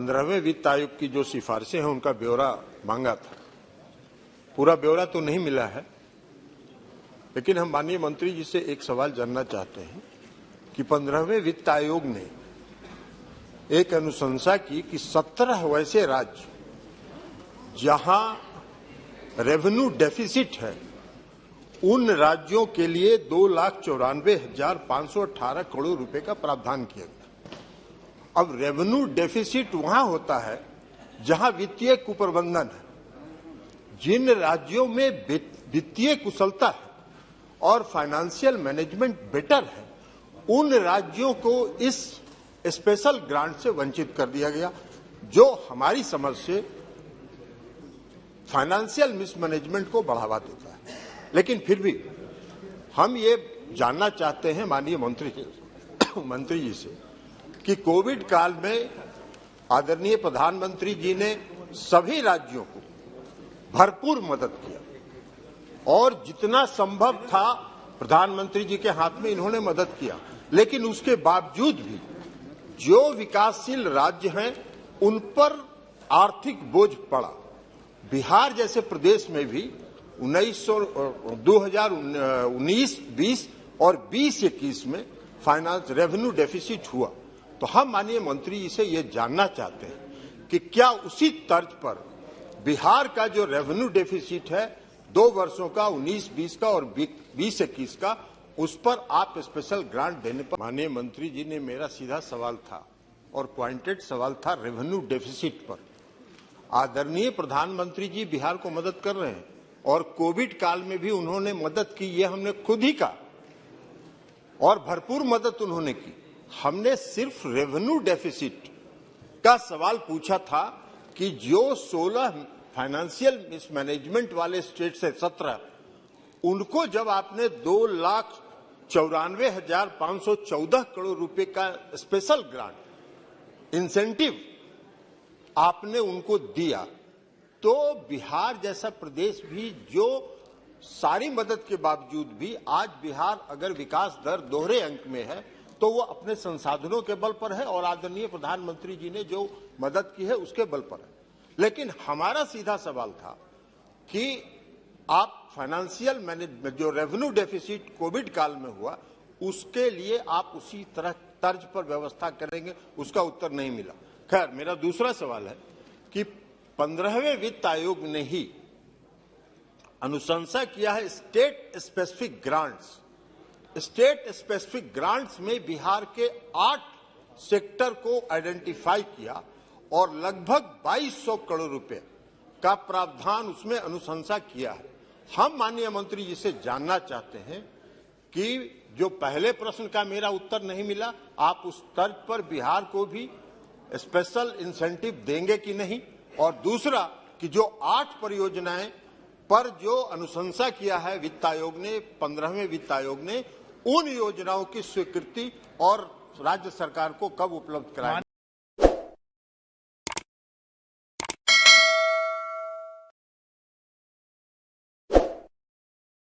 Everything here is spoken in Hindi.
15वें वित्त आयोग की जो सिफारिशें हैं उनका ब्यौरा मांगा था। पूरा ब्यौरा तो नहीं मिला है, लेकिन हम माननीय मंत्री जी से एक सवाल जानना चाहते हैं कि 15वें वित्त आयोग ने एक अनुशंसा की कि 17 वैसे राज्य जहां रेवेन्यू डेफिसिट है उन राज्यों के लिए 2,94,518 करोड़ रुपए का प्रावधान किया गया। अब रेवेन्यू डेफिसिट वहां होता है जहां वित्तीय कुप्रबंधन है। जिन राज्यों में वित्तीय कुशलता है और फाइनेंशियल मैनेजमेंट बेटर है, उन राज्यों को इस स्पेशल ग्रांट से वंचित कर दिया गया, जो हमारी समझ से फाइनेंशियल मिसमैनेजमेंट को बढ़ावा देता है। लेकिन फिर भी हम ये जानना चाहते हैं माननीय मंत्री जी से कि कोविड काल में आदरणीय प्रधानमंत्री जी ने सभी राज्यों को भरपूर मदद किया और जितना संभव था प्रधानमंत्री जी के हाथ में इन्होंने मदद किया, लेकिन उसके बावजूद भी जो विकासशील राज्य हैं उन पर आर्थिक बोझ पड़ा। बिहार जैसे प्रदेश में भी 2019-20 और 20-21 में फाइनेंस रेवेन्यू डेफिसिट हुआ। तो हम माननीय मंत्री जी से ये जानना चाहते हैं कि क्या उसी तर्ज पर बिहार का जो रेवेन्यू डेफिसिट है 2 वर्षों का 19-20 का और 20-21 का, उस पर आप स्पेशल ग्रांट देने पर। माननीय मंत्री जी ने मेरा सीधा सवाल था और पॉइंटेड सवाल था रेवेन्यू डेफिसिट पर। आदरणीय प्रधानमंत्री जी बिहार को मदद कर रहे हैं और कोविड काल में भी उन्होंने मदद की, ये हमने खुद ही कहा और भरपूर मदद उन्होंने की। हमने सिर्फ रेवेन्यू डेफिसिट का सवाल पूछा था कि जो 16 फाइनेंशियल मिसमैनेजमेंट वाले स्टेट से 17, उनको जब आपने 2,94,514 करोड़ रुपए का स्पेशल ग्रांट इंसेंटिव आपने उनको दिया, तो बिहार जैसा प्रदेश भी जो सारी मदद के बावजूद भी आज बिहार अगर विकास दर दोहरे अंक में है तो वो अपने संसाधनों के बल पर है और आदरणीय प्रधानमंत्री जी ने जो मदद की है उसके बल पर है। लेकिन हमारा सीधा सवाल था कि आप फाइनेंशियल मैनेजमेंट जो रेवेन्यू डेफिसिट कोविड काल में हुआ उसके लिए आप उसी तरह तर्ज पर व्यवस्था करेंगे, उसका उत्तर नहीं मिला। खैर, मेरा दूसरा सवाल है कि 15वें वित्त आयोग ने ही अनुशंसा किया है state specific grants. State specific grants में बिहार के 8 सेक्टर को आइडेंटिफाई किया और लगभग 2200 करोड़ रुपए का प्रावधान उसमें अनुशंसा किया है। हम माननीय मंत्री जी से जानना चाहते हैं कि जो पहले प्रश्न का मेरा उत्तर नहीं मिला, आप उस तर्ज पर बिहार को भी स्पेशल इंसेंटिव देंगे कि नहीं, और दूसरा कि जो 8 परियोजनाएं पर जो अनुशंसा किया है वित्त आयोग ने, 15वें वित्त आयोग ने, उन योजनाओं की स्वीकृति और राज्य सरकार को कब उपलब्ध कराएंगे।